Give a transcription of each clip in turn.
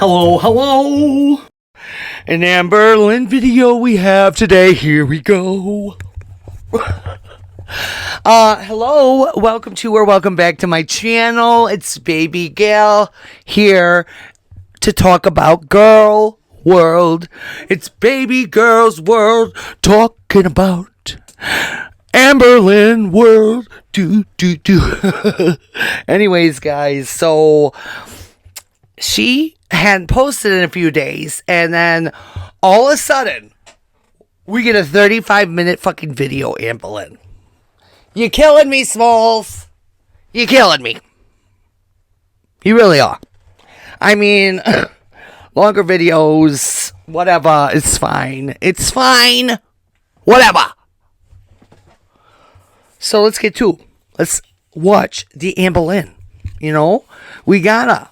Hello, hello. An Amberlynn video we have today. Here we go. Hello, welcome to or welcome back to my channel. It's Babygurl here to talk about girl world. It's Babygurl's world talking about Amberlynn world. Do. Anyways, guys, so she hadn't posted in a few days, and then all of a sudden we get a 35-minute fucking video. Amberlynn, you're killing me, Smalls. You're killing me. You really are. I mean, longer videos, whatever, it's fine. It's fine. Whatever. So let's get to it. Let's watch the Amberlynn. You know, we gotta.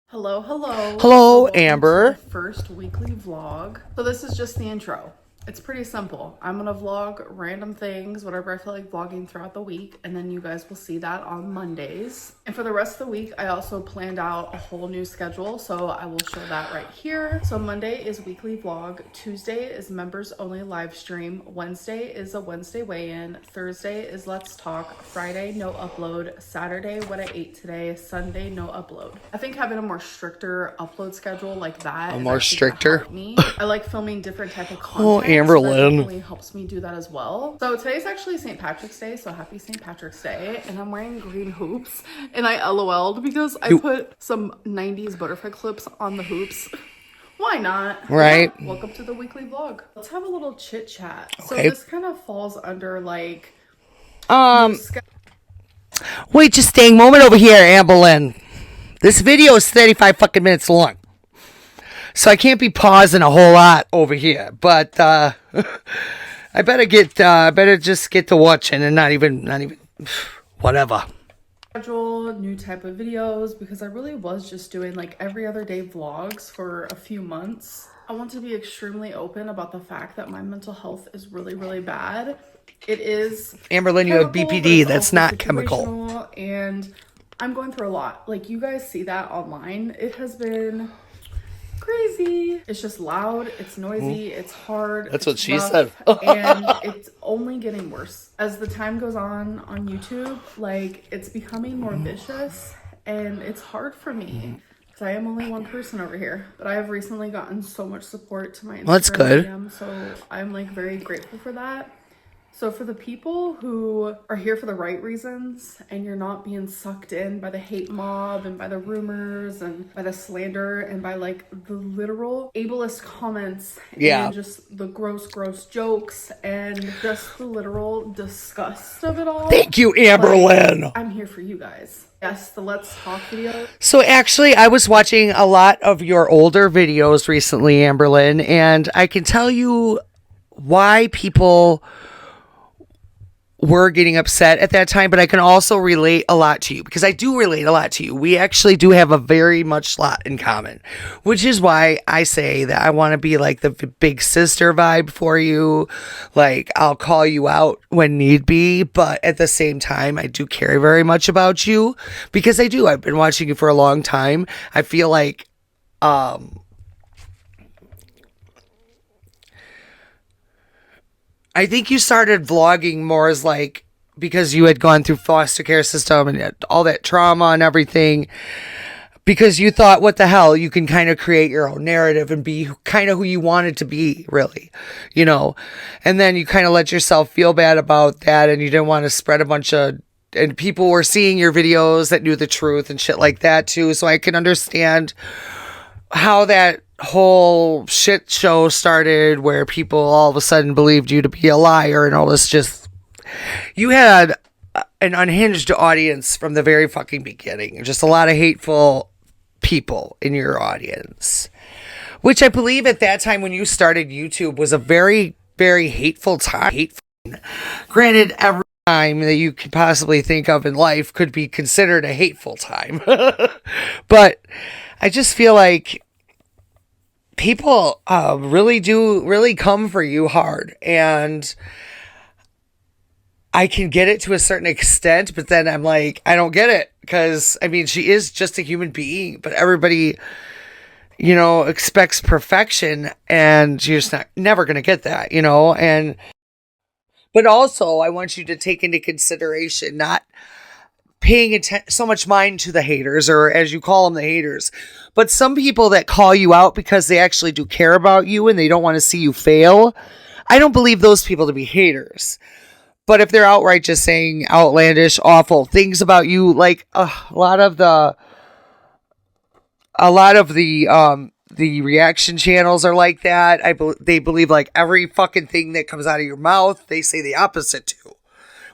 Hello. Hello, Amber. To the first weekly vlog. So this is just the intro. It's pretty simple. I'm gonna vlog random things, whatever I feel like vlogging throughout the week, and then you guys will see that on Mondays. And for the rest of the week, I also planned out a whole new schedule, so I will show that right here. So Monday is weekly vlog, Tuesday is members only live stream, Wednesday is a Wednesday weigh-in, Thursday is let's talk, Friday no upload, Saturday what I ate today, Sunday no upload. I think having a more stricter upload schedule like that more stricter. Me. I like filming different type of content. Amberlynn. So that definitely helps me do that as well. So today's actually St. Patrick's Day, so happy St. Patrick's Day. And I'm wearing green hoops, and I LOL'd because I put some 90s butterfly clips on the hoops. Why not? Right. Yeah, welcome to the weekly vlog. Let's have a little chit chat. Okay. So this kind of falls under like wait, just staying moment over here, Amberlynn. This video is 35 fucking minutes long, so I can't be pausing a whole lot over here. But I better just get to watching and not even whatever. Schedule new type of videos because I really was just doing like every other day vlogs for a few months. I want to be extremely open about the fact that my mental health is really bad. It is Amberlynn, you have BPD. That's not chemical. And I'm going through a lot. Like, you guys see that online. It has been crazy. It's just loud, it's noisy, it's hard. That's what she rough, said. And it's only getting worse. As the time goes on YouTube, like, it's becoming more vicious, and it's hard for me. Because I am only one person over here. But I have recently gotten so much support to my Instagram. That's good. DM, so I'm like very grateful for that. So for the people who are here for the right reasons and you're not being sucked in by the hate mob and by the rumors and by the slander and by like the literal ableist comments and just the gross jokes and just the literal disgust of it all. Thank you, Amberlynn. Like, I'm here for you guys. Yes, the Let's Talk video. So actually, I was watching a lot of your older videos recently, Amberlynn, and I can tell you why people were getting upset at that time, but I can also relate a lot to you because I do relate a lot to you. We actually do have a very much lot in common, which is why I say that I want to be like the big sister vibe for you. Like, I'll call you out when need be, but at the same time, I do care very much about you because I do. I've been watching you for a long time. I feel like, I think you started vlogging more as like because you had gone through foster care system and all that trauma and everything, because you thought, what the hell, you can kind of create your own narrative and be kind of who you wanted to be, really, you know. And then you kind of let yourself feel bad about that, and you didn't want to spread a bunch of, and people were seeing your videos that knew the truth and shit like that too. So I can understand how that whole shit show started, where people all of a sudden believed you to be a liar and all this. Just, you had an unhinged audience from the very fucking beginning. Just a lot of hateful people in your audience, which I believe at that time when you started YouTube was a very hateful time. Granted, every time that you could possibly think of in life could be considered a hateful time. But I just feel like people really come for you hard, and I can get it to a certain extent, but then I'm like, I don't get it, because I mean, she is just a human being, but everybody expects perfection, and you're just never going to get that, but also I want you to take into consideration not paying so much mind to the haters, or as you call them, the haters, but some people that call you out because they actually do care about you and they don't want to see you fail. I don't believe those people to be haters. But if they're outright just saying outlandish, awful things about you, like a lot of the reaction channels are like that. They believe like every fucking thing that comes out of your mouth, they say the opposite to,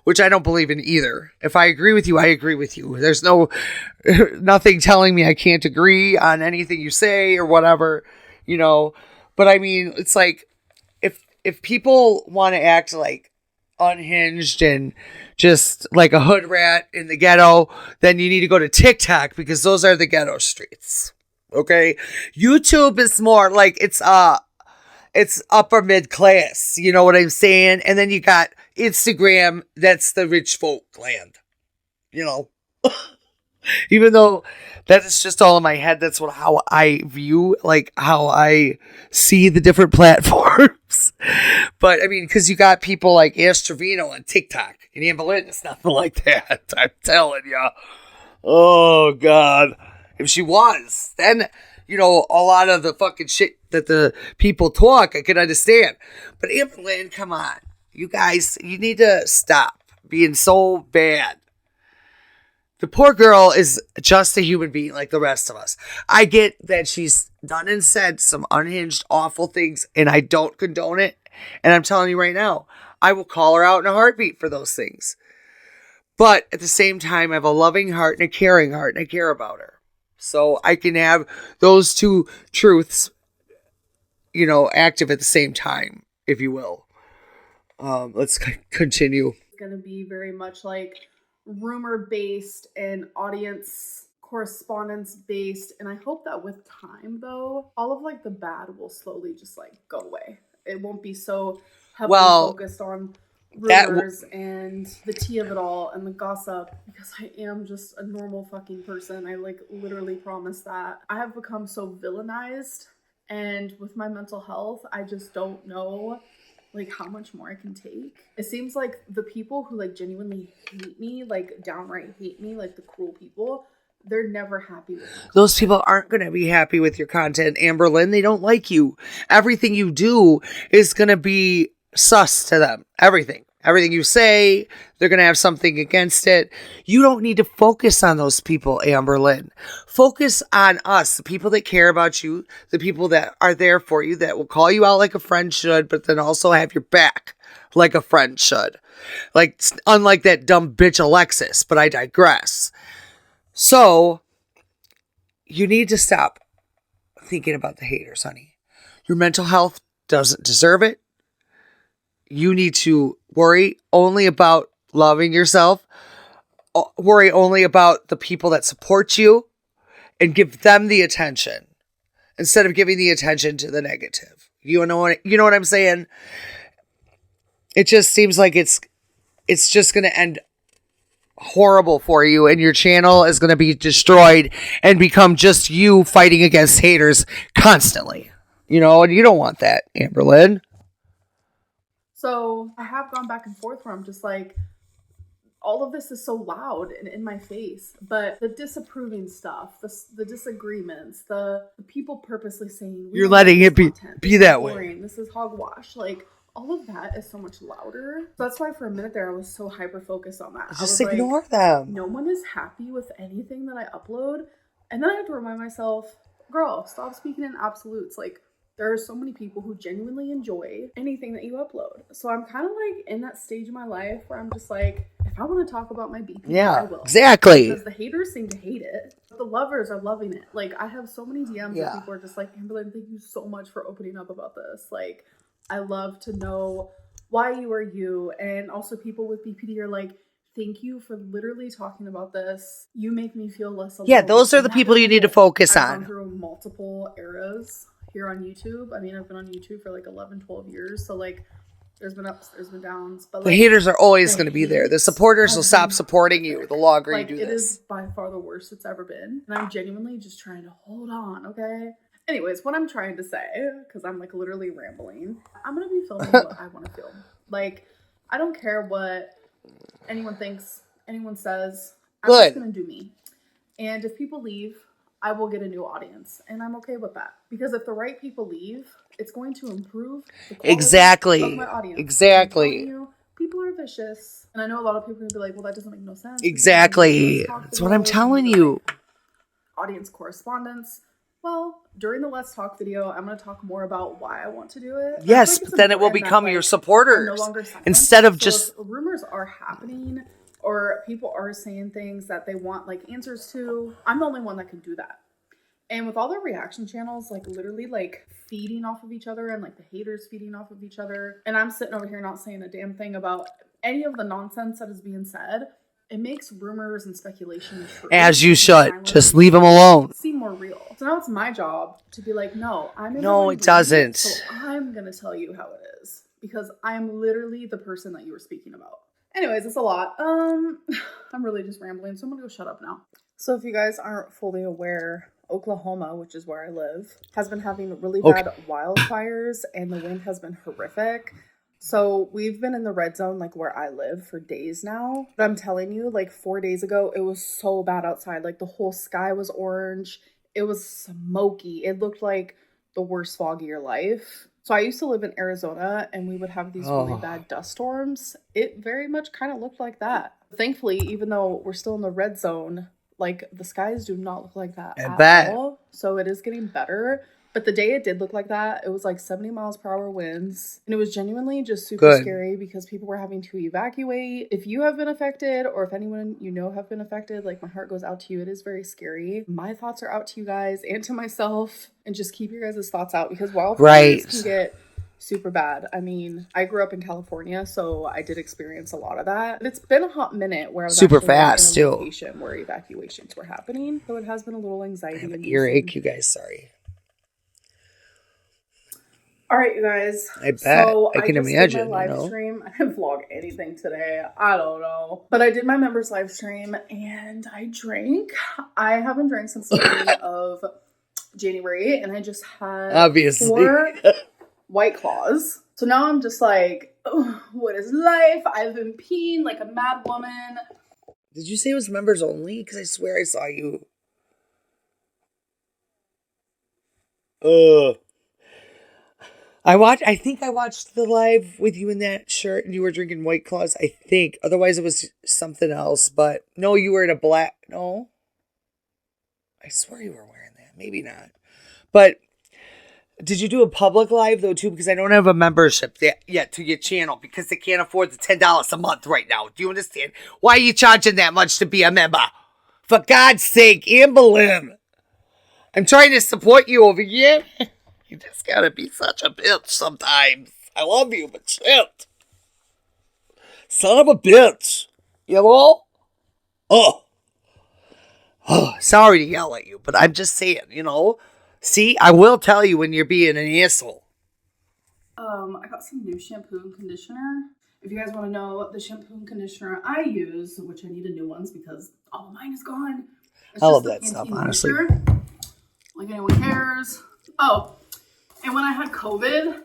which I don't believe in either. If I agree with you, I agree with you. There's nothing telling me I can't agree on anything you say or whatever, But I mean, it's like if people want to act like unhinged and just like a hood rat in the ghetto, then you need to go to TikTok, because those are the ghetto streets. Okay, YouTube is more like it's upper mid class. You know what I'm saying? And then you got Instagram. That's the rich folk land. Even though that is just all in my head, that's how I view, like how I see the different platforms. But I mean, because you got people like Astrovino on TikTok, and Amberlynn is nothing like that. I'm telling you. Oh God, if she was, then a lot of the fucking shit that the people talk, I could understand. But Amberlynn, come on, you guys, you need to stop being so bad. The poor girl is just a human being like the rest of us. I get that she's done and said some unhinged, awful things, and I don't condone it. And I'm telling you right now, I will call her out in a heartbeat for those things. But at the same time, I have a loving heart and a caring heart, and I care about her. So I can have those two truths, active at the same time, if you will. Let's continue. It's going to be very much like rumor based and audience correspondence based, and I hope that with time, though, all of like the bad will slowly just like go away. It won't be so heavily focused on rumors and the tea of it all and the gossip, because I am just a normal fucking person. I like literally promise that. I have become so villainized, and with my mental health, I just don't know like how much more I can take. It seems like the people who like genuinely hate me, like downright hate me, like the cruel people, they're never happy with me. Those people aren't going to be happy with your content, Amberlynn. They don't like you. Everything you do is going to be sus to them. Everything you say, they're going to have something against it. You don't need to focus on those people, Amberlynn. Focus on us, the people that care about you, the people that are there for you, that will call you out like a friend should, but then also have your back like a friend should. Like, unlike that dumb bitch Alexis, but I digress. So, you need to stop thinking about the haters, honey. Your mental health doesn't deserve it. You need to worry only about loving yourself. Worry only about the people that support you, and give them the attention instead of giving the attention to the negative. You know what I'm saying? It just seems like it's just going to end horrible for you, and your channel is going to be destroyed and become just you fighting against haters constantly. And you don't want that, Amberlynn. So I have gone back and forth where I'm just like, all of this is so loud and in my face, but the disapproving stuff, the disagreements, the people purposely saying, you're letting it be that way. This is hogwash. Like, all of that is so much louder. So that's why for a minute there, I was so hyper focused on that. Just ignore them. No one is happy with anything that I upload. And then I have to remind myself, girl, stop speaking in absolutes. Like, there are so many people who genuinely enjoy anything that you upload. So I'm kind of like in that stage of my life where I'm just like, if I want to talk about my BP, I will. Exactly. Because the haters seem to hate it. But the lovers are loving it. Like, I have so many DMs that people are just like, Amberlynn, thank you so much for opening up about this. Like, I love to know why you are you. And also people with BPD are like, thank you for literally talking about this. You make me feel less alone. Yeah, those are the people you need to focus on. I've gone through multiple eras here on YouTube. I mean, I've been on YouTube for like 11, 12 years. So like, there's been ups, there's been downs. But like, the haters are always going to be there. The supporters will stop supporting you the longer you do this. It is by far the worst it's ever been. And I'm genuinely just trying to hold on, okay? Anyways, what I'm trying to say, because I'm like literally rambling, I'm going to be filming what I want to film. Like, I don't care what anyone thinks, anyone says. I'm just going to do me. And if people leave, I will get a new audience. And I'm okay with that. Because if the right people leave, it's going to improve the quality of my audience. Exactly. You, people are vicious. And I know a lot of people are going to be like, well, that doesn't make no sense. Exactly. That's what I'm telling you. Audience correspondence. Well, during the Let's Talk video, I'm going to talk more about why I want to do it. Yes, but then it will become your supporters. No longer silent. Instead of just... if rumors are happening or people are saying things that they want like answers to, I'm the only one that can do that. And with all the reaction channels, like literally like feeding off of each other and like the haters feeding off of each other, and I'm sitting over here not saying a damn thing about any of the nonsense that is being said, it makes rumors and speculation true. As you should. Just leave them alone. Seem more real. So now it's my job to be like, no, it doesn't. So I'm going to tell you how it is. Because I'm literally the person that you were speaking about. Anyways, it's a lot. I'm really just rambling, so I'm going to go shut up now. So if you guys aren't fully aware, Oklahoma, which is where I live, has been having really bad wildfires, and the wind has been horrific. So we've been in the red zone, like where I live, for days now. But I'm telling you, like 4 days ago, it was so bad outside. Like the whole sky was orange. It was smoky. It looked like the worst fog of your life. So I used to live in Arizona, and we would have these really bad dust storms. It very much kind of looked like that. Thankfully, even though we're still in the red zone, like the skies do not look like that at all. So it is getting better. But the day it did look like that, it was like 70 miles per hour winds. And it was genuinely just super scary because people were having to evacuate. If you have been affected, or if anyone you know have been affected, like my heart goes out to you. It is very scary. My thoughts are out to you guys and to myself. And just keep your guys' thoughts out, because wildfires can get super bad. I mean, I grew up in California, so I did experience a lot of that. But it's been a hot minute where I was super actually fast in a too, location where evacuations were happening. So it has been a little anxiety. I have an earache, you guys. Sorry. All right, you guys. I bet. So I can imagine. Did my live stream. I didn't vlog anything today. I don't know. But I did my members live stream and I drank. I haven't drank since the beginning of January, and I just had 4 White Claws. So now I'm just like, oh, what is life? I've been peeing like a mad woman. Did you say it was members only? Because I swear I saw you. I think I watched the live with you in that shirt and you were drinking White Claws, I think. Otherwise it was something else, but no, you were in a black, no. I swear you were wearing that. Maybe not. But did you do a public live though too? Because I don't have a membership yet to your channel because they can't afford the $10 a month right now. Do you understand? Why are you charging that much to be a member? For God's sake, Amberlynn. I'm trying to support you over here. You just gotta be such a bitch sometimes. I love you, but shit. Son of a bitch. You know? Sorry to yell at you, but I'm just saying, you know? See, I will tell you when you're being an asshole. I got some new shampoo and conditioner. If you guys want to know the shampoo and conditioner I use, which I need a new ones because all of mine is gone. I love that stuff, honestly. Like anyone cares. Oh, and when I had COVID,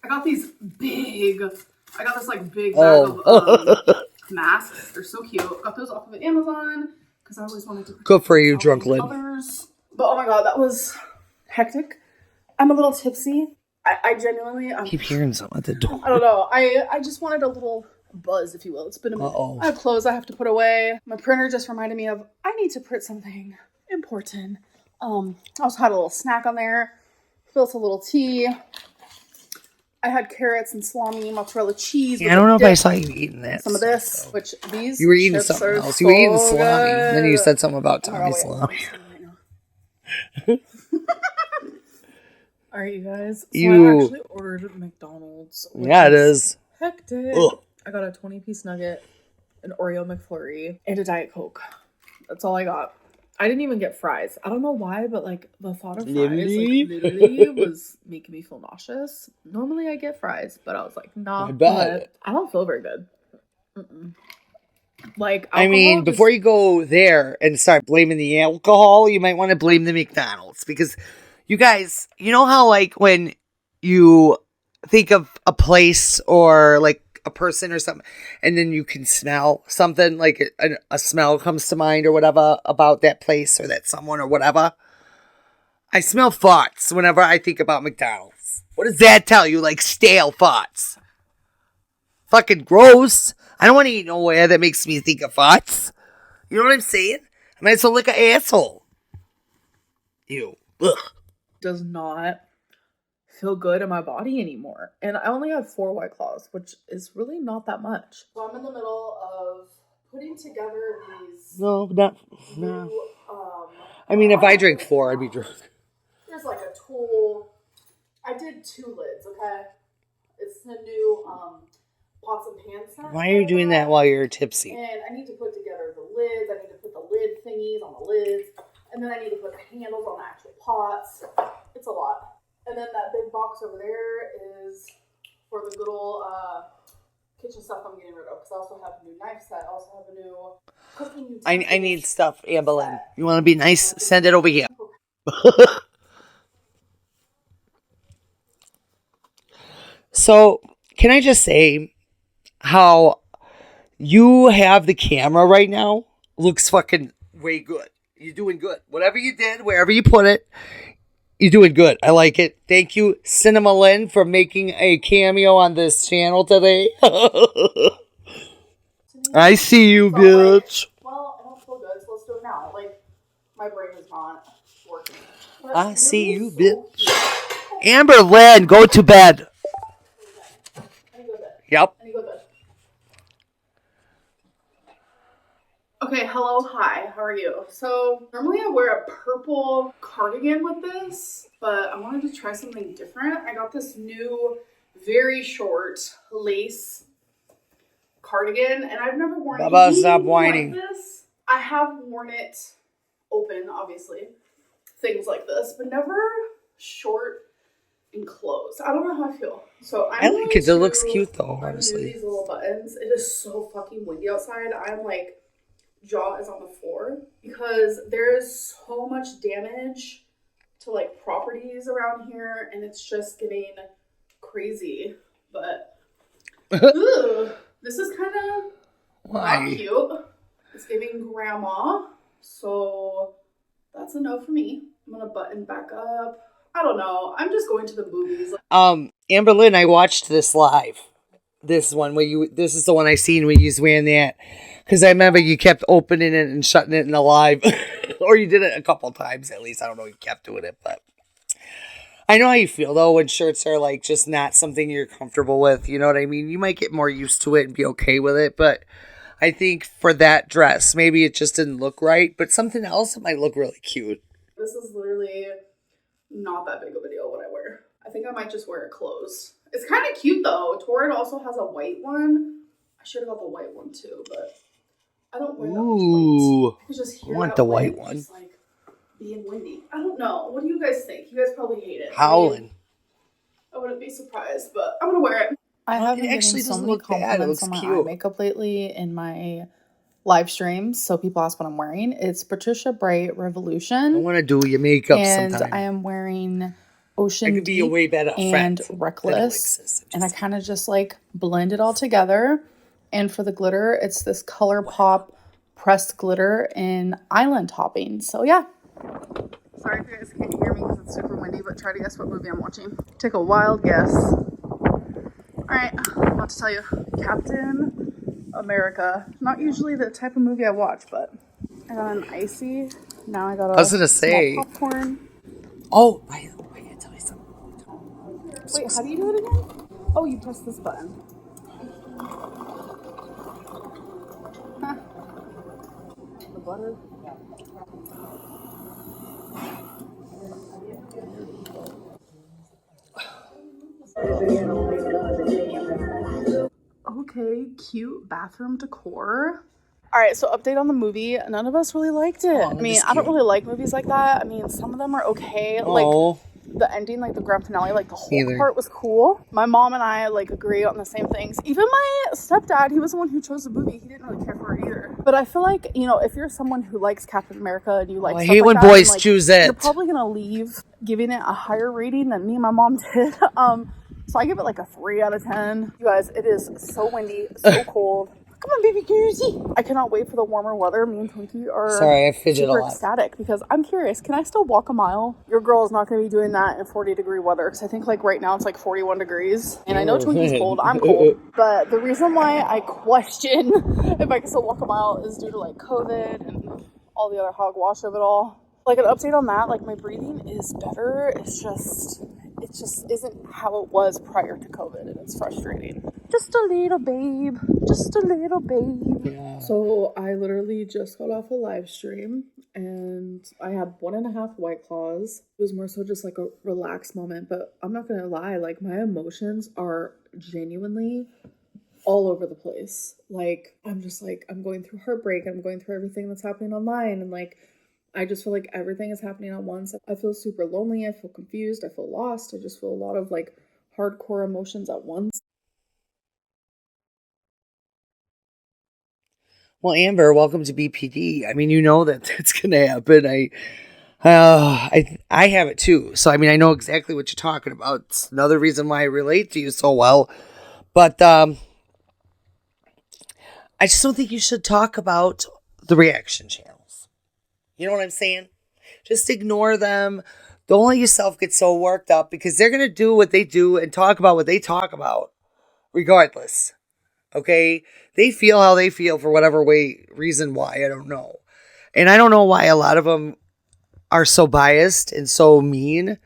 I got this big bag of masks. They're so cute. Got those off of Amazon because I always wanted to. Good for you, drunk Lynn. But oh my god, that was hectic. I'm a little tipsy. I genuinely keep hearing something at the door. I don't know. I just wanted a little buzz, if you will. It's been a minute. I have clothes I have to put away. My printer just reminded me of I need to print something important. I also had a little snack on there. Built a little tea. I had carrots and salami, mozzarella cheese. Yeah, I don't know if I saw you eating that. Some of this, so. Which these you were eating something else. So you were eating salami. And then you said something about Tommy salami. All right, you guys. So I actually ordered McDonald's. Yeah, it is. Hectic. I got a 20-piece nugget, an Oreo McFlurry, and a Diet Coke. That's all I got. I didn't even get fries. I don't know why, but like the thought of fries literally was making me feel nauseous. Normally I get fries, but I was like, nah. I don't feel very good. Like, I mean, before you go there and start blaming the alcohol, you might want to blame the McDonald's because You guys, you know how like when you think of a place or like a person or something, and then you can smell something, like a smell comes to mind or whatever about that place or that someone or whatever? I smell farts whenever I think about McDonald's. What does that tell you? Like stale farts. Fucking gross. I don't want to eat nowhere that makes me think of farts. You know what I'm saying? I might as well lick an asshole. Ew. Ugh. Does not feel good in my body anymore. And I only have 4 White Claws, which is really not that much. So I'm in the middle of putting together these. No. I mean, if I drink 4, I'd be drunk. There's like a tool. I did 2 lids, okay? It's the new pots and pans set. Why are you doing that while you're tipsy? And I need to put together the lids. I need to put the lid thingies on the lids. And then I need to put the handles on the actual pots. It's a lot. And then that big box over there is for the good old kitchen stuff I'm getting rid of. Because I also have a new knife set. I also have a new cooking utensil. I need stuff, Amberlynn. You want to be nice? Send it over here. So, can I just say how you have the camera right now looks fucking way good. You're doing good. Whatever you did, wherever you put it, you're doing good. I like it. Thank you, Lynn, for making a cameo on this channel today. I see you, bitch. Well, I don't feel good, so let's do it now. Like, my brain is not working. But I see you, bitch. Amberlynn, go to bed. I need to go to bed. Yep. I need to go to bed. Okay, hello, hi, how are you? So, normally I wear a purple cardigan with this, but I wanted to try something different. I got this new, very short lace cardigan, and I've never worn Baba, stop whining. like this. I have worn it open, obviously, things like this, but never short and closed. I don't know how I feel. So I like it. It looks cute though, honestly. These little buttons. It is so fucking windy outside. I'm like, jaw is on the floor because there is so much damage to like properties around here, and it's just getting crazy. But ooh, this is kind of not cute. It's giving grandma, so that's a no for me. I'm gonna button back up. I don't know. I'm just going to the movies. Amberlynn, I watched this live. This one where this is the one I seen where you was wearing that. Because I remember you kept opening it and shutting it in the live. Or you did it a couple times at least. I don't know if you kept doing it, but I know how you feel though when shirts are like just not something you're comfortable with. You know what I mean? You might get more used to it and be okay with it, but I think for that dress, maybe it just didn't look right, but something else, it might look really cute. This is literally not that big of a deal what I wear. I think I might just wear it closed. It's kind of cute though. Torrid also has a white one. I should have got the white one too, but I don't wear that much white. I just hear I want that the wind white one. just like being windy. I don't know. What do you guys think? You guys probably hate it. Howling. I wouldn't be surprised, but I'm gonna wear it. I have been getting so many compliments on my eye makeup lately in my live streams. So people ask what I'm wearing. It's Patricia Bright Revolution. I want to do your makeup and sometime. I am wearing Ocean I could be a way better and friend Reckless. And I kind of just like blend it all together. And for the glitter, it's this ColourPop pressed glitter in island topping. So yeah. Sorry if you guys can't hear me because it's super windy, but try to guess what movie I'm watching. Take a wild guess. All right, I'm about to tell you. Captain America. Not usually the type of movie I watch, but I got an icy. Now I got a small popcorn. Oh, I gotta tell you something. Wait, how do you do it again? Oh, you press this button. Huh. The butter. Okay, cute bathroom decor. All right, so update on the movie. None of us really liked it. I mean, I don't really like movies like that. I mean, some of them are okay. Like the ending, like the grand finale, like the whole part was cool. My mom and I like agree on the same things. Even my stepdad, he was the one who chose the movie. He didn't really care for it either. But I feel like, you know, if you're someone who likes Captain America and you like I stuff hate like when that, boys then, like, choose you're it. probably gonna leave giving it a higher rating than me and my mom did. So I give it like a 3 out of 10. You guys, it is so windy, so cold. Come on, baby goosey. I cannot wait for the warmer weather. Me and Twinkie are Sorry, I fidget super a lot. ecstatic because I'm curious, can I still walk a mile? Your girl is not going to be doing that in 40-degree weather because I think like right now it's like 41 degrees. And I know Twinkie's cold. I'm cold. But the reason why I question if I can still walk a mile is due to like COVID and all the other hogwash of it all. Like an update on that, like my breathing is better. It just isn't how it was prior to COVID, and it's frustrating. Just a little babe. Just a little babe. Yeah. So I literally just got off a live stream and I had 1.5 White Claws. It was more so just like a relaxed moment, but I'm not gonna lie, like my emotions are genuinely all over the place. Like I'm just like, I'm going through heartbreak, I'm going through everything that's happening online, and like I just feel like everything is happening at once. I feel super lonely, I feel confused, I feel lost, I just feel a lot of like hardcore emotions at once. Well, Amber, welcome to BPD. I mean, you know that that's gonna happen. I have it too. So I mean, I know exactly what you're talking about. It's another reason why I relate to you so well. But I just don't think you should talk about the reaction channels. You know what I'm saying? Just ignore them. Don't let yourself get so worked up because they're gonna do what they do and talk about what they talk about, regardless. Okay? They feel how they feel for whatever reason why. I don't know. And I don't know why a lot of them are so biased and so mean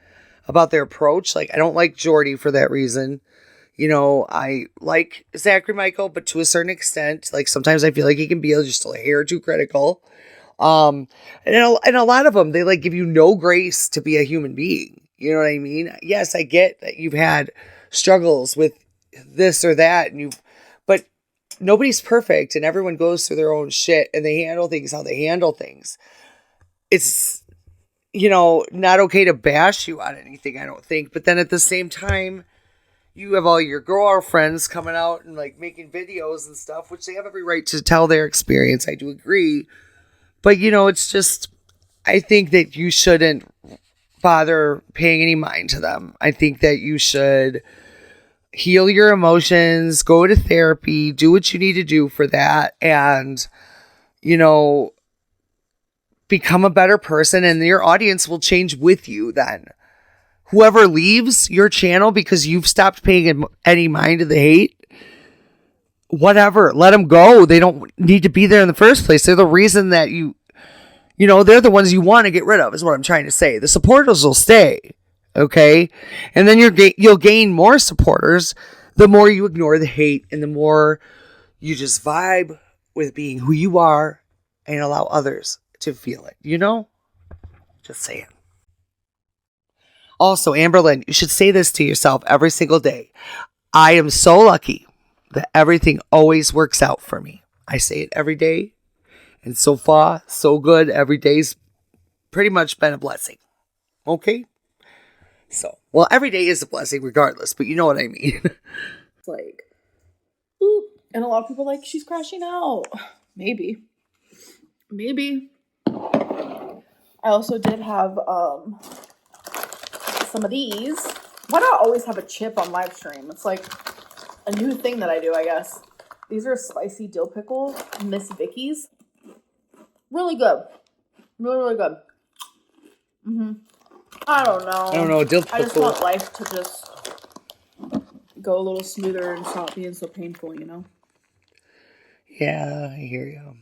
about their approach. Like, I don't like Jordy for that reason. You know, I like Zachary Michael, but to a certain extent, like sometimes I feel like he can be just a hair too critical. And a lot of them, they like give you no grace to be a human being. You know what I mean? Yes, I get that you've had struggles with this or that, but nobody's perfect, and everyone goes through their own shit, and they handle things how they handle things. It's, you know, not okay to bash you on anything, I don't think. But then at the same time, you have all your girlfriends coming out and like making videos and stuff, which they have every right to tell their experience. I do agree. But, you know, it's just, I think that you shouldn't bother paying any mind to them. I think that you should heal your emotions, go to therapy, do what you need to do for that, and, you know, become a better person, and your audience will change with you then. Whoever leaves your channel because you've stopped paying any mind to the hate, whatever, let them go. They don't need to be there in the first place. They're the reason that you know, they're the ones you want to get rid of, is what I'm trying to say. The supporters will stay, okay? And then you'll gain more supporters the more you ignore the hate and the more you just vibe with being who you are and allow others to feel it, you know? Just saying. Also, Amberlynn, you should say this to yourself every single day. I am so lucky that everything always works out for me. I say it every day. And so far, so good. Every day's pretty much been a blessing. Okay? So, well, every day is a blessing regardless, but you know what I mean. It's like, boop. And a lot of people are like, she's crashing out. Maybe. I also did have some of these. Why do I always have a chip on live stream? It's like a new thing that I do, I guess. These are spicy dill pickle Miss Vicky's. Really good. Really good. I don't know. Dill pickle. I just want life to just go a little smoother and stop being so painful, you know? Yeah, I hear you.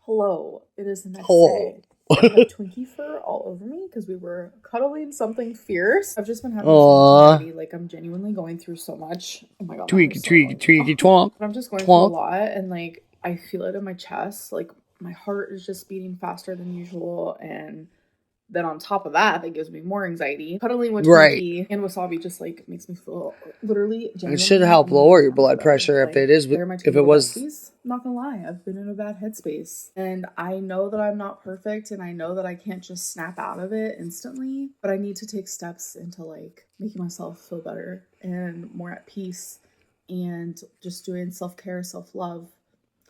Hello. It is the next Hello. day. I have Twinkie fur all over me because we were cuddling something fierce. I've just been having so much anxiety. Like, I'm genuinely going through so much. Oh my god. Twinkie, twonk. But I'm just going through a lot, and like, I feel it in my chest. Like, my heart is just beating faster than usual, and then on top of that, that gives me more anxiety. Cuddling with Twinkie and Wasabi just like makes me feel literally genuinely. It should help lower your blood pressure if it is. If it was, I'm not gonna lie, I've been in a bad headspace, and I know that I'm not perfect, and I know that I can't just snap out of it instantly. But I need to take steps into like making myself feel better and more at peace, and just doing self-care, self-love.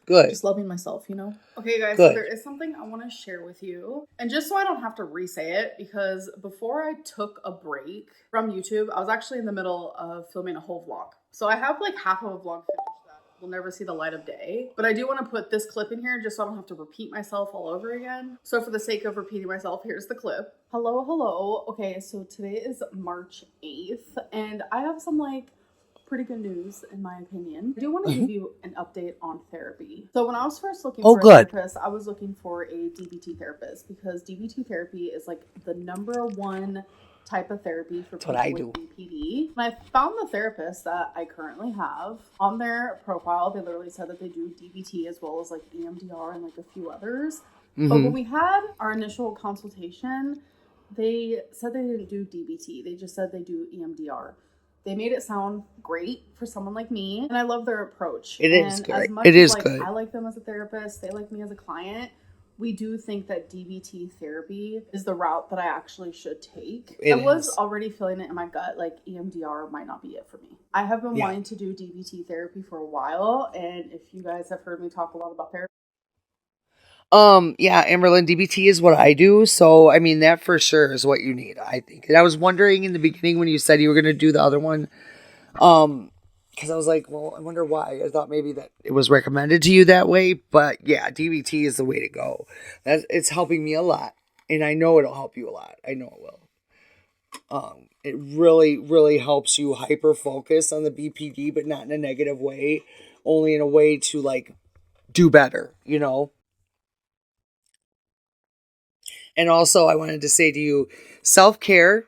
Good. Just loving myself, you know? Okay, guys, Good. so there is something I want to share with you. And just so I don't have to re-say it, because before I took a break from YouTube, I was actually in the middle of filming a whole vlog. So I have like half of a vlog finished that will never see the light of day. But I do want to put this clip in here just so I don't have to repeat myself all over again. So for the sake of repeating myself, here's the clip. Hello, hello. Okay, so today is March 8th, and I have some like pretty good news in my opinion. I do want to give you an update on therapy. So when I was first looking for a therapist, I was looking for a DBT therapist, because DBT therapy is like the #1 type of therapy for people with BPD. And I found the therapist that I currently have. On their profile, they literally said that they do DBT as well as like EMDR and like a few others. But when we had our initial consultation, they said they didn't do DBT. They just said they do EMDR. They made it sound great for someone like me, and I love their approach. It is great. As much as good. I like them as a therapist, they like me as a client. We do think that DBT therapy is the route that I actually should take. I was already feeling it in my gut, like EMDR might not be it for me. I have been wanting to do DBT therapy for a while, and if you guys have heard me talk a lot about therapy. Yeah, Amberlynn, DBT is what I do. So, I mean, that for sure is what you need, I think. And I was wondering in the beginning when you said you were going to do the other one, because I was like, well, I wonder why. I thought maybe that it was recommended to you that way. But yeah, DBT is the way to go. It's helping me a lot. And I know it'll help you a lot. I know it will. It really, really helps you hyper focus on the BPD, but not in a negative way. Only in a way to like do better, you know? And also, I wanted to say to you, self-care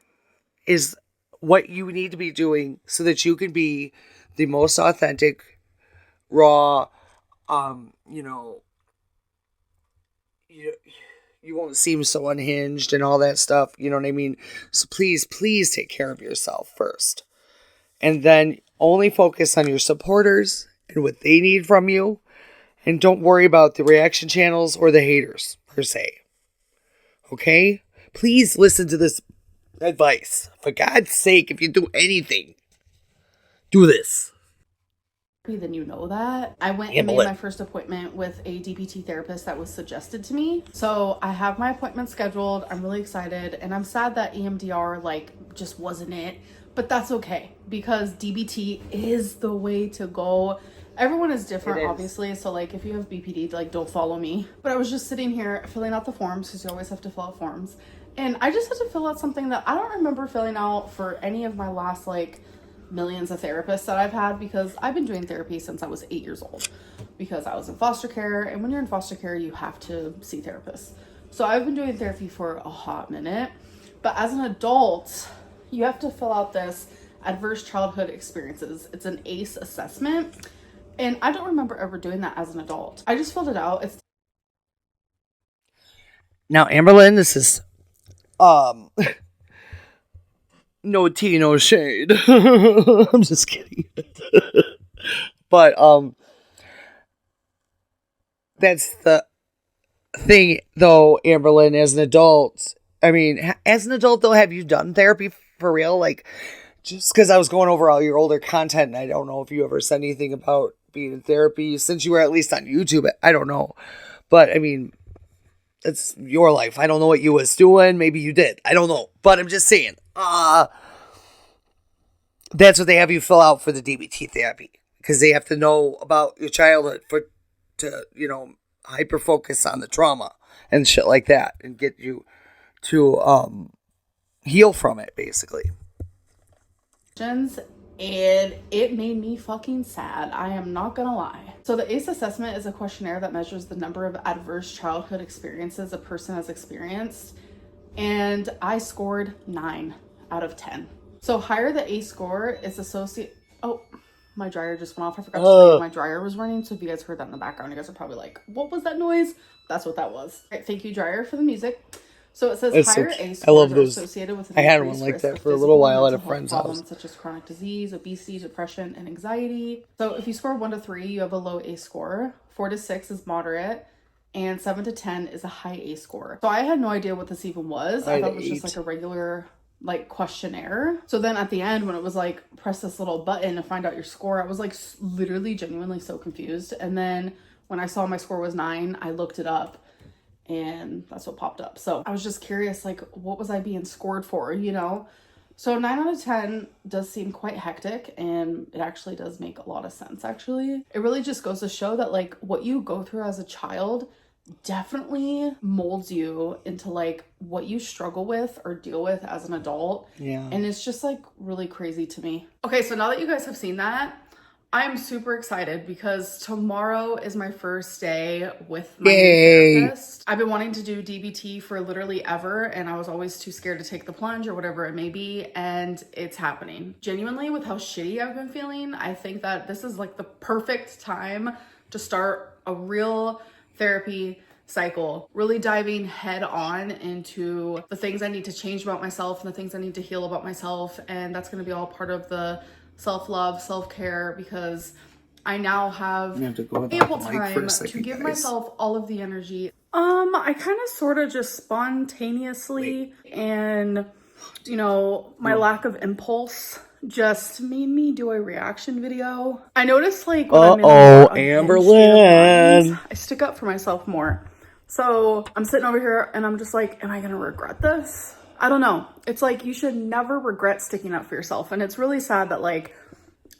is what you need to be doing so that you can be the most authentic, raw, you know, you won't seem so unhinged and all that stuff. You know what I mean? So please, please take care of yourself first. And then only focus on your supporters and what they need from you. And don't worry about the reaction channels or the haters, per se. Okay? Please listen to this advice. For God's sake, if you do anything, do this. Then you know that. I went and made my first appointment with a DBT therapist that was suggested to me. So I have my appointment scheduled. I'm really excited. And I'm sad that EMDR like just wasn't it. But that's okay, because DBT is the way to go. Everyone is different, obviously. So like if you have BPD, like don't follow me. But I was just sitting here filling out the forms, because you always have to fill out forms. And I just had to fill out something that I don't remember filling out for any of my last like millions of therapists that I've had, because I've been doing therapy since I was 8 years old, because I was in foster care. And when you're in foster care, you have to see therapists. So I've been doing therapy for a hot minute. But as an adult, you have to fill out this adverse childhood experiences. It's an ACE assessment. And I don't remember ever doing that as an adult. I just filled it out. Now, Amberlynn, this is no tea, no shade. I'm just kidding. But that's the thing, though, Amberlynn, as an adult. I mean, as an adult, though, have you done therapy for real? Like, just because I was going over all your older content, and I don't know if you ever said anything about being in therapy since you were at least on YouTube. I don't know. But, I mean, it's your life. I don't know what you was doing. Maybe you did. I don't know. But I'm just saying. That's what they have you fill out for the DBT therapy. Because they have to know about your childhood to, you know, hyper focus on the trauma and shit like that. And get you to heal from it, basically. And it made me fucking sad. I am not gonna lie. So the ACE assessment is a questionnaire that measures the number of adverse childhood experiences a person has experienced. And I scored 9 out of 10. So higher the ACE score is associated... Oh, my dryer just went off. I forgot to tell you my dryer was running. So if you guys heard that in the background, you guys are probably like, what was that noise? That's what that was. All right, thank you, dryer, for the music. So it says higher ACE scores are associated with an I had one like that for a little while at a friend's house. Such as chronic disease, obesity, depression, and anxiety. So if you score 1 to 3, you have a low ACE score. 4 to 6 is moderate. And 7 to 10 is a high ACE score. So I had no idea what this even was. I thought it was just like a regular like questionnaire. So then at the end, when it was like, press this little button to find out your score, I was like literally genuinely so confused. And then when I saw my score was 9, I looked it up and that's what popped up. So I was just curious, like, what was I being scored for, you know? So 9 out of 10 does seem quite hectic, and it actually does make a lot of sense, actually. It really just goes to show that, like, what you go through as a child definitely molds you into, like, what you struggle with or deal with as an adult. Yeah. And it's just, like, really crazy to me. Okay, so now that you guys have seen that, I am super excited because tomorrow is my first day with my new therapist. I've been wanting to do DBT for literally ever, and I was always too scared to take the plunge or whatever it may be, and it's happening. Genuinely, with how shitty I've been feeling, I think that this is like the perfect time to start a real therapy cycle, really diving head on into the things I need to change about myself and the things I need to heal about myself, and that's going to be all part of the self-love, self-care, because I now have ample time to give myself all of the energy. I kind of sort of just spontaneously and, you know, my lack of impulse just made me do a reaction video. I noticed, like, when I'm in Amberlynn, I stick up for myself more. So I'm sitting over here and I'm just like, am I gonna regret this? I don't know. It's like, you should never regret sticking up for yourself. And it's really sad that, like,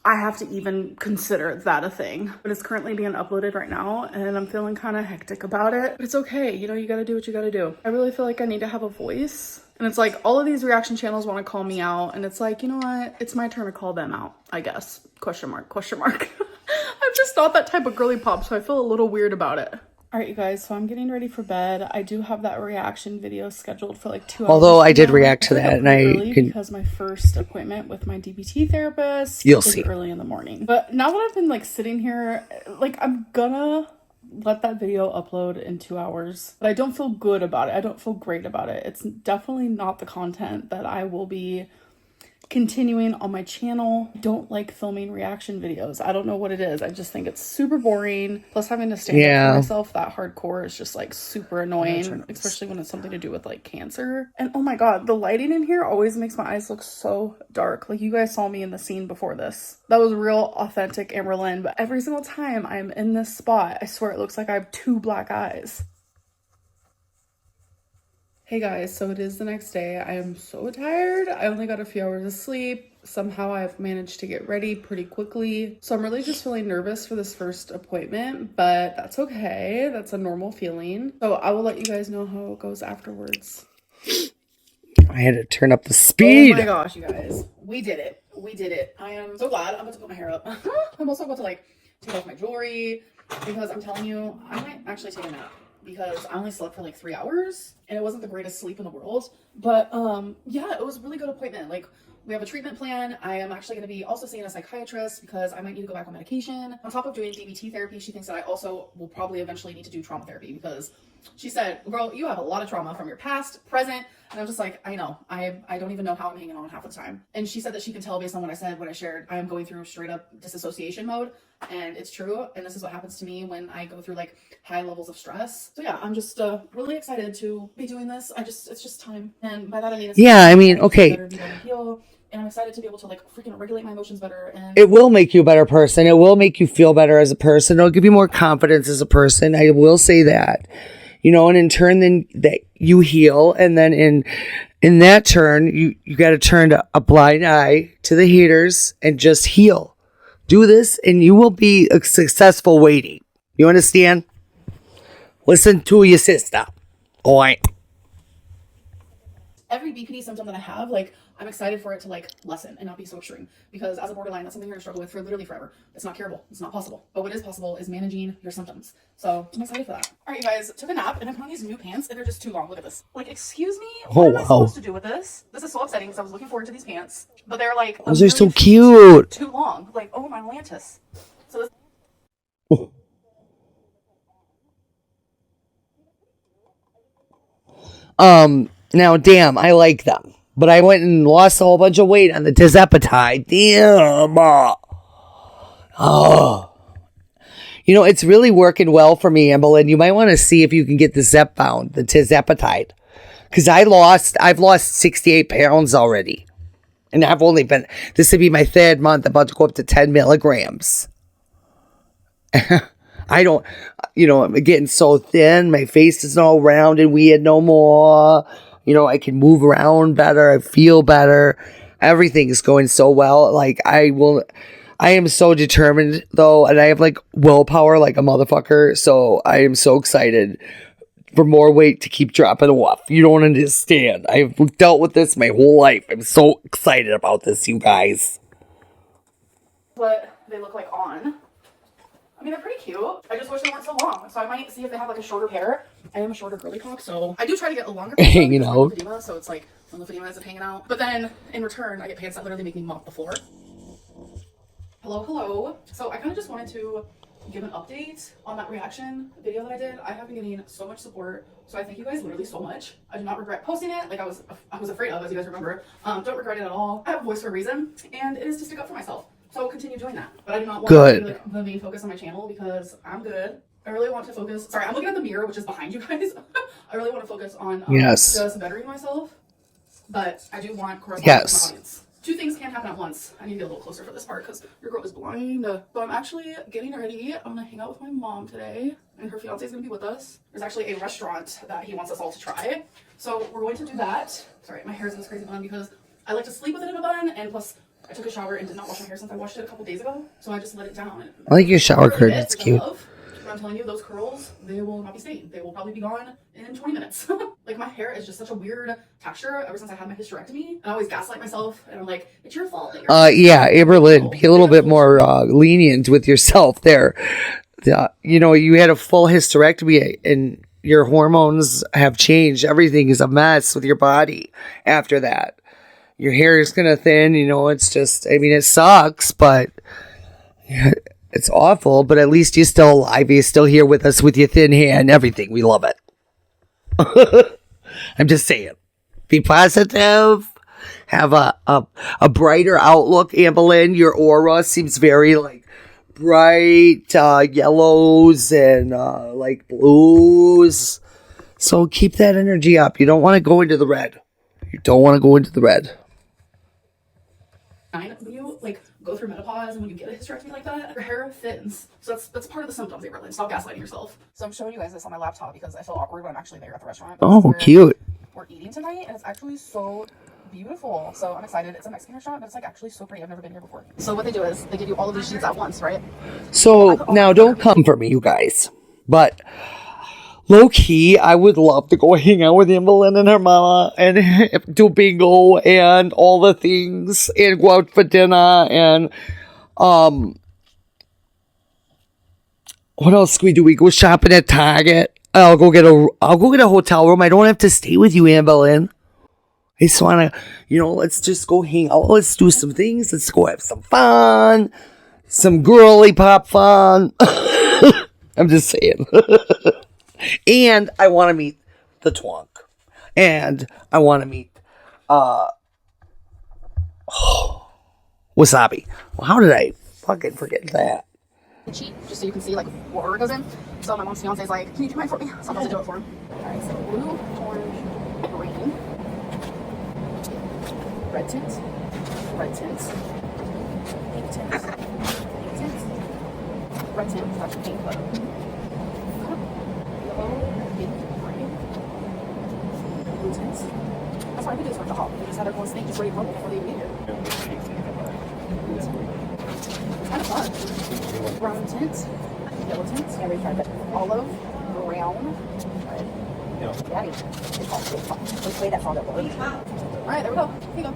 I have to even consider that a thing. But it's currently being uploaded right now and I'm feeling kind of hectic about it. But it's okay. You know, you gotta do what you gotta do. I really feel like I need to have a voice. And it's like, all of these reaction channels want to call me out. And it's like, you know what? It's my turn to call them out, I guess. Question mark, question mark. I'm just not that type of girly pop, so I feel a little weird about it. All right, you guys, so I'm getting ready for bed. I do have that reaction video scheduled for like 2 hours. Although I did react to that, and because my first appointment with my DBT therapist is early in the morning. But now that I've been like sitting here, like, I'm gonna let that video upload in 2 hours. But I don't feel good about it. I don't feel great about it. It's definitely not the content that I will be continuing on my channel. I don't like filming reaction videos. I don't know what it is. I just think it's super boring. Plus, having to stand up for myself that hardcore is just like super annoying, especially when it's something to do with like cancer. And oh my god, the lighting in here always makes my eyes look so dark. Like, you guys saw me in the scene before this. That was real authentic Amberlynn, but every single time I'm in this spot, I swear it looks like I have 2 black eyes. Hey guys, so it is the next day. I am so tired. I only got a few hours of sleep. Somehow I've managed to get ready pretty quickly. So I'm really just feeling nervous for this first appointment, but that's okay. That's a normal feeling. So I will let you guys know how it goes afterwards. I had to turn up the speed. Oh my gosh, you guys. We did it. We did it. I am so glad. I'm about to put my hair up. I'm also about to like take off my jewelry because I'm telling you, I might actually take a nap, because I only slept for like 3 hours and it wasn't the greatest sleep in the world. But yeah, it was a really good appointment. Like, we have a treatment plan. I am actually going to be also seeing a psychiatrist because I might need to go back on medication. On top of doing DBT therapy, she thinks that I also will probably eventually need to do trauma therapy, because she said, girl, you have a lot of trauma from your past, present. And I was just like, I know. I don't even know how I'm hanging on half the time. And she said that she can tell based on what I said, what I shared, I am going through straight up disassociation mode. And it's true. And this is what happens to me when I go through like high levels of stress. So yeah, I'm just really excited to be doing this. It's just time. And by that I mean, it's okay. And I'm excited to be able to like freaking regulate my emotions better. And it will make you a better person. It will make you feel better as a person. It'll give you more confidence as a person. I will say that, you know, and in turn, then that you heal. And then in that turn, you got to turn a blind eye to the haters and just heal. Do this and you will be a successful waiting. You understand? Listen to your sister. All right. Every BPD symptom that I have, like, I'm excited for it to like lessen and not be so extreme, because as a borderline, that's something you're gonna struggle with for literally forever. It's not curable. It's not possible. But what is possible is managing your symptoms. So I'm excited for that. All right, you guys, took a nap and I put on these new pants and they're just too long. Look at this. Like, excuse me? What am I supposed to do with this? This is so upsetting because I was looking forward to these pants, but they're like, those are so cute. Too long. Like, oh my Lantis. So this now, damn, I like them. But I went and lost a whole bunch of weight on the tirzepatide. Damn. Oh. You know, it's really working well for me, Amberlynn. You might want to see if you can get the Zepbound, the tirzepatide. Because I've lost 68 pounds already. And I've only been, this would be my 3rd month, about to go up to 10 milligrams. I don't, I'm getting so thin. My face is all round and weird no more. I can move around better. I feel better. Everything is going so well. Like, I am so determined though. And I have like willpower like a motherfucker. So I am so excited for more weight to keep dropping off. You don't understand. I've dealt with this my whole life. I'm so excited about this, you guys. What they look like on. I mean, they're pretty cute. I just wish they weren't so long. So I might see if they have like a shorter pair. I am a shorter girly pop, so I do try to get a longer pants. Hanging out. So it's like when lymphedema isn't hanging out. But then in return, I get pants that literally make me mop the floor. Hello. So I kind of just wanted to give an update on that reaction video that I did. I have been getting so much support, so I thank you guys literally so much. I do not regret posting it, like I was afraid of, as you guys remember. Don't regret it at all. I have a voice for a reason, and it is to stick up for myself. So continue doing that. But I do not want to be like the main focus on my channel because I'm good. I really want to focus. Sorry, I'm looking at the mirror, which is behind you guys. I really want to focus on just bettering myself, but I do want correspondence with my audience. Two things can't happen at once. I need to get a little closer for this part because your girl is blind. But I'm actually getting ready. I'm gonna hang out with my mom today, and her fiance is gonna be with us. There's actually a restaurant that he wants us all to try, so we're going to do that. Sorry, my hair is in this crazy bun because I like to sleep with it in a bun, and plus I took a shower and did not wash my hair since I washed it a couple days ago, so I just let it down. I like your shower curtain. It's cute. But I'm telling you, those curls, they will not be staying. They will probably be gone in 20 minutes. Like, my hair is just such a weird texture ever since I had my hysterectomy. And I always gaslight myself, and I'm like, it's your fault that yeah, Amberlynn, be a little bit more lenient with yourself there. You had a full hysterectomy, and your hormones have changed. Everything is a mess with your body after that. Your hair is going to thin, it's just, it sucks, but it's awful, but at least you're still alive. You're still here with us with your thin hair and everything. We love it. I'm just saying. Be positive. Have a brighter outlook, Amberlynn. Your aura seems very, like, bright yellows and, like, blues. So keep that energy up. You don't want to go into the red. When you go through menopause and when you get a hysterectomy like that, your hair thins. So that's part of the symptoms, Amberlynn. Stop gaslighting yourself. So I'm showing you guys this on my laptop because I feel awkward when I'm actually there at the restaurant. Oh, cute. We're eating tonight, and it's actually so beautiful. So I'm excited. It's a Mexican restaurant, but it's like actually so pretty. I've never been here before. So what they do is they give you all of these sheets at once, right? So now don't come for me, you guys. But low key, I would love to go hang out with Amberlynn and her mama and do bingo and all the things and go out for dinner and what else can we do? We go shopping at Target. I'll go get a hotel room. I don't have to stay with you, Amberlynn. I just want to, let's just go hang out. Let's do some things. Let's go have some fun. Some girly pop fun. I'm just saying. And I want to meet the twonk. And I want to meet Wasabi. Well, how did I fucking forget that? Cheat, just so you can see like what order it goes in. So my mom's fiance is like, can you do mine for me? So I'm about to do it for him. Alright, so blue, orange, green, red tint, pink tint, red tint, that's pink, but yellow, pink, green, blue tints. That's why we do this for the hall. We just had everyone's thing just ready to rumble before they even get here. It's kind of fun. Brown tint, yellow tint, olive, brown, red. Daddy. Let's play that song up. Alright, there we go. Here you go.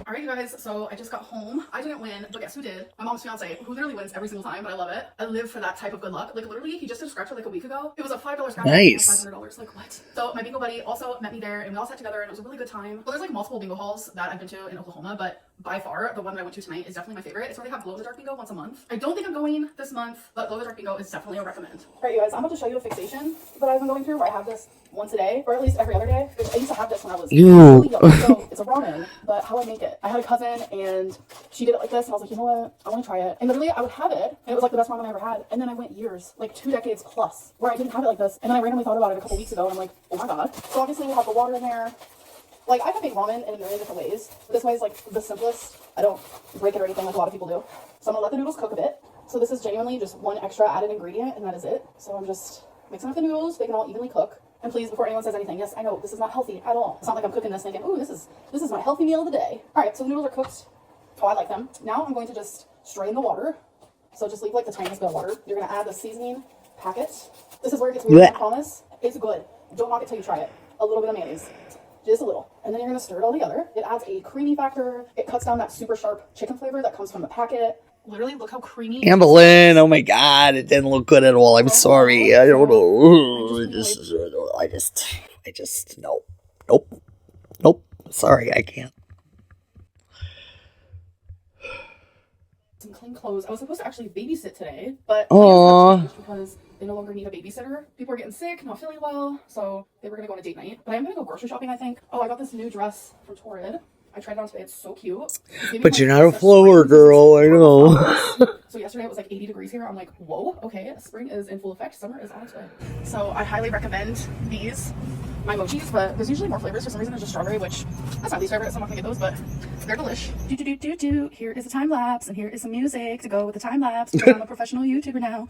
Alright, you guys, so I just got home. I didn't win, but guess who did? My mom's fiance, who literally wins every single time, but I love it. I live for that type of good luck. Like, literally, he just did a scratcher like a week ago. It was a $5 scratcher. Nice. $500. Like, what? So my bingo buddy also met me there, and we all sat together, and it was a really good time. Well, there's like multiple bingo halls that I've been to in Oklahoma, but by far, the one that I went to tonight is definitely my favorite. It's where they have glow-in-the-dark bingo once a month. I don't think I'm going this month, but glow-in-the-dark bingo is definitely a recommend. Alright, you guys, I'm about to show you a fixation that I've been going through where I have this once a day, or at least every other day. I used to have this when I was really young, so it's a ramen, but how I make it. I had a cousin, and she did it like this, and I was like, you know what, I want to try it. And literally, I would have it, and it was like the best ramen I ever had. And then I went years, like 2 decades plus, where I didn't have it like this. And then I randomly thought about it a couple weeks ago, and I'm like, oh my god. So obviously, we have the water in there. Like, I can make ramen in a million different ways. This way is like the simplest. I don't break it or anything like a lot of people do. So I'm gonna let the noodles cook a bit. So this is genuinely just one extra added ingredient, and that is it. So I'm just mixing up the noodles so they can all evenly cook. And please, before anyone says anything, yes, I know this is not healthy at all. It's not like I'm cooking this thinking, ooh, this is my healthy meal of the day. All right, so the noodles are cooked. Oh, I like them. Now I'm going to just strain the water. So just leave like the tiniest bit of water. You're gonna add the seasoning packet. This is where it gets weird, I promise. It's good. Don't knock it till you try it. A little bit of mayonnaise. Just a little. And then you're gonna stir it all together. It adds a creamy factor. It cuts down that super sharp chicken flavor that comes from the packet. Literally, look how creamy. Amberlynn, oh my God, it didn't look good at all. I'm sorry. I don't know. I just, nope. Sorry, I can't. Some clean clothes. I was supposed to actually babysit today, but because they no longer need a babysitter. People are getting sick, not feeling well, so they were gonna go on a date night. But I am gonna go grocery shopping, I think. Oh, I got this new dress from Torrid. I tried it on today. It's so cute. But you're not a flower girl, I know. So yesterday it was like 80 degrees here. I'm like, whoa, okay, spring is in full effect. Summer is on its way. So I highly recommend these, my mochis, but there's usually more flavors. For some reason there's just strawberry, which that's my least favorite, so I'm not gonna get those, but they're delish. Here is a time lapse, and here is some music to go with the time lapse, because I'm a professional YouTuber now.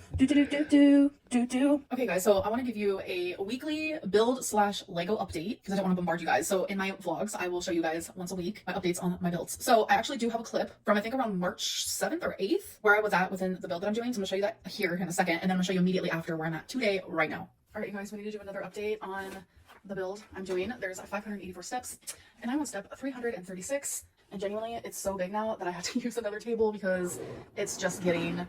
Okay guys, so I want to give you a weekly build / Lego update, because I don't want to bombard you guys. So in my vlogs, I will show you guys once a week my updates on my builds. So I actually do have a clip from I think around March 7th or 8th where I was at within the build that I'm doing. So I'm gonna show you that here in a second, and then I'm gonna show you immediately after where I'm at today right now. All right, you guys, we need to do another update on the build I'm doing. There's 584 steps, and I'm on step 336. And genuinely, it's so big now that I have to use another table because it's just getting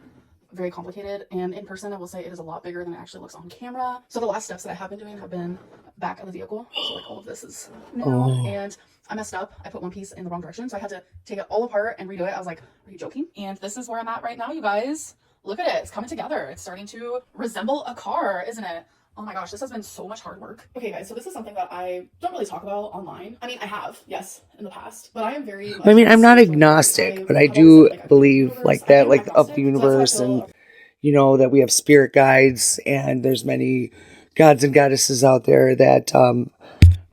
very complicated. And in person, I will say it is a lot bigger than it actually looks on camera. So the last steps that I have been doing have been back of the vehicle. So like all of this is new. And I messed up. I put one piece in the wrong direction. So I had to take it all apart and redo it. I was like, are you joking? And this is where I'm at right now, you guys. Look at it. It's coming together. It's starting to resemble a car, isn't it? Oh my gosh, this has been so much hard work. Okay guys, so this is something that I don't really talk about online. I mean, I have, yes, in the past, but I am very much, I mean, I'm not agnostic, but I do believe like that, like of the universe, and you know, that we have spirit guides, and there's many gods and goddesses out there that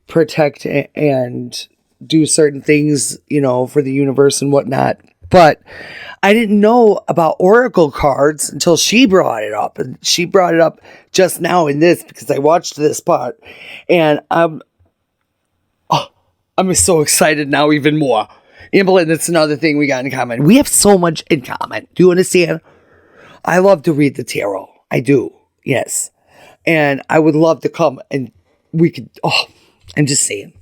protect and do certain things, you know, for the universe and whatnot. But I didn't know about oracle cards until she brought it up. And she brought it up just now in this because I watched this part. And I'm so excited now even more. Amberlynn, that's another thing we got in common. We have so much in common. Do you understand? I love to read the tarot. I do. Yes. And I would love to come and we could, I'm just saying.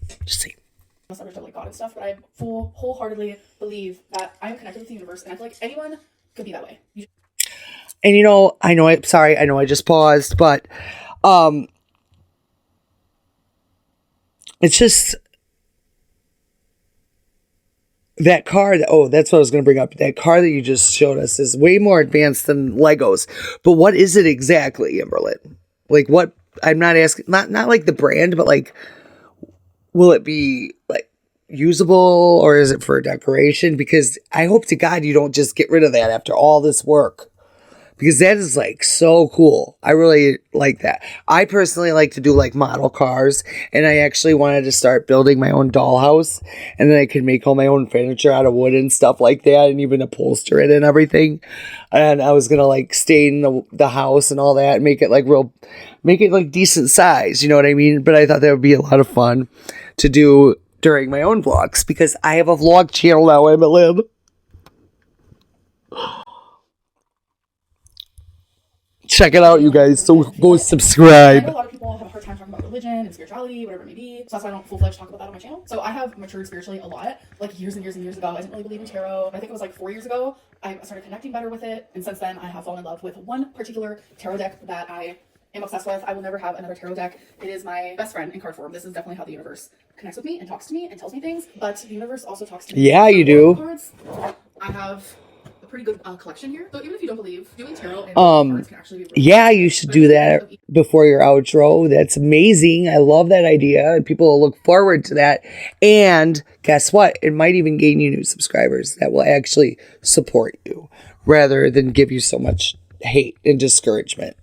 Misunderstood like God and stuff, but I wholeheartedly believe that I'm connected with the universe, and I feel like anyone could be that way. And you know, I know I just paused, but it's just that car. That's what I was going to bring up. That car that you just showed us is way more advanced than Legos. But what is it exactly, Amberlynn? Like what? I'm not asking, not like the brand, but like, will it be like usable or is it for decoration? Because I hope to God you don't just get rid of that after all this work. Because that is like so cool. I really like that. I personally like to do like model cars. And I actually wanted to start building my own dollhouse. And then I could make all my own furniture out of wood and stuff like that. And even upholster it and everything. And I was going to like stain the house and all that. And make it like decent size. You know what I mean? But I thought that would be a lot of fun to do during my own vlogs. Because I have a vlog channel now, Amberlynn. Check it out, you guys. So go subscribe. I know a lot of people have a hard time talking about religion and spirituality, whatever it may be. So that's why I don't full-fledged talk about that on my channel. So I have matured spiritually a lot. Like years and years and years ago, I didn't really believe in tarot. I think it was like 4 years ago, I started connecting better with it. And since then, I have fallen in love with one particular tarot deck that I am obsessed with. I will never have another tarot deck. It is my best friend in card form. This is definitely how the universe connects with me and talks to me and tells me things. But the universe also talks to me. Yeah, you do. Cards. I have pretty good collection here. So even if you don't believe, doing tarot and cards can actually be really yeah, you should do that before your outro. That's amazing. I love that idea. And people will look forward to that. And guess what? It might even gain you new subscribers that will actually support you rather than give you so much hate and discouragement.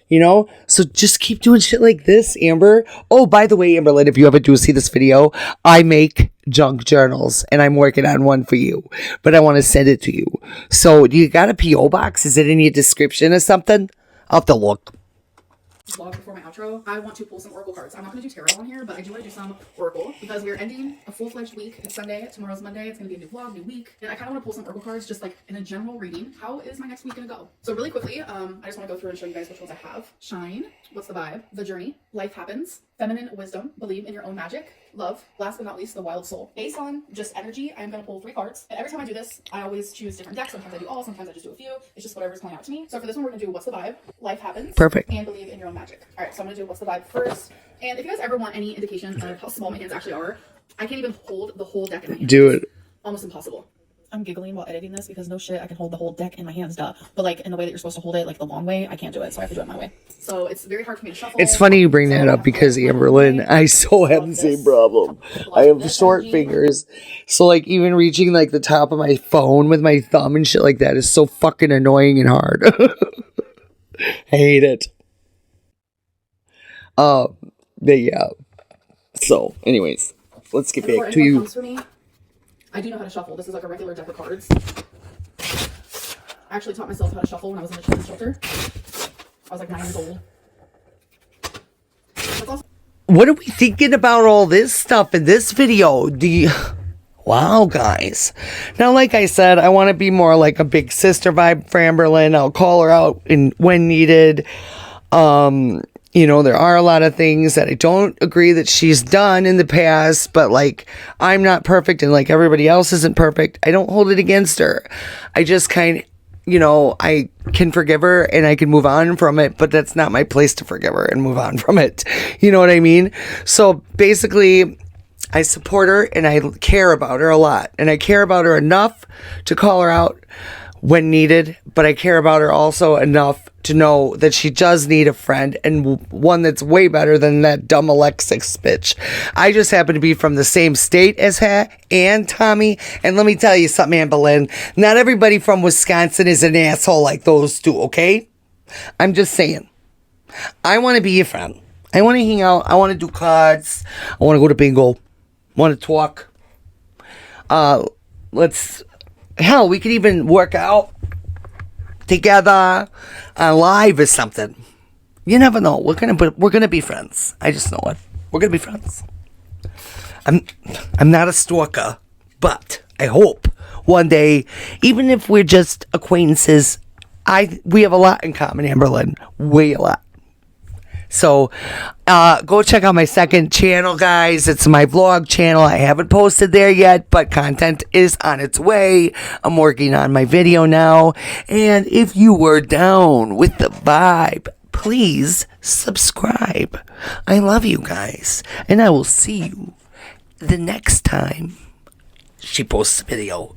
You know? So just keep doing shit like this, Amber. Oh, by the way, Amberlynn, if you ever do see this video, I make junk journals and I'm working on one for you. But I want to send it to you. So do you got a P.O. box? Is it in your description or something? I'll have to look. Vlog before my outro, I want to pull some oracle cards. I'm not going to do tarot on here, but I do want to do some oracle because we're ending a full-fledged week. It's Sunday. Tomorrow's Monday. It's going to be a new vlog, new week. And I kind of want to pull some oracle cards just like in a general reading. How is my next week going to go? So really quickly, I just want to go through and show you guys which ones I have. Shine. What's the vibe? The journey. Life happens. Feminine wisdom. Believe in your own magic. Love. Last but not least, the wild soul. Based on just energy, I am going to pull 3 cards. And every time I do this, I always choose different decks. Sometimes I do all, sometimes I just do a few. It's just whatever's coming out to me. So for this one, we're going to do what's the vibe? Life happens. Perfect. And believe in your own magic. All right, so I'm going to do what's the vibe first. And if you guys ever want any indication of how small my hands actually are, I can't even hold the whole deck in my hands. Do it. Almost impossible. I'm giggling while editing this because no shit, I can hold the whole deck in my hands, duh. But like in the way that you're supposed to hold it, like the long way, I can't do it, so I have to do it my way. So it's very hard for me to shuffle. It's funny you bring that up because Amberlynn, I so have the same problem. I have short fingers. So like even reaching like the top of my phone with my thumb and shit like that is so fucking annoying and hard. I hate it. But yeah. So anyways, let's get back to you. I do know how to shuffle. This is like a regular deck of cards. I actually taught myself how to shuffle when I was in the children's shelter. I was like 9 years old. What are we thinking about all this stuff in this video? Wow, guys. Now, like I said, I want to be more like a big sister vibe for Amberlynn. I'll call her out when needed. You know, there are a lot of things that I don't agree that she's done in the past, but like, I'm not perfect and like everybody else isn't perfect. I don't hold it against her. I just kind of, you know, I can forgive her and I can move on from it, but that's not my place to forgive her and move on from it. You know what I mean? So basically, I support her and I care about her a lot. And I care about her enough to call her out when needed, but I care about her also enough to know that she does need a friend, and one that's way better than that dumb Alexis bitch. I just happen to be from the same state as her and Tommy, and let me tell you something, Amberlynn, not everybody from Wisconsin is an asshole like those two, okay? I'm just saying. I want to be your friend. I want to hang out. I want to do cards. I want to go to bingo. I want to talk. Hell, we could even work out together on live or something. You never know. We're gonna be friends. I just know it. We're gonna be friends. I'm not a stalker, but I hope one day, even if we're just acquaintances, we have a lot in common, Amberlynn. Way a lot. So, go check out my second channel, guys. It's my vlog channel. I haven't posted there yet, but content is on its way. I'm working on my video now. And if you were down with the vibe, please subscribe. I love you guys. And I will see you the next time she posts a video.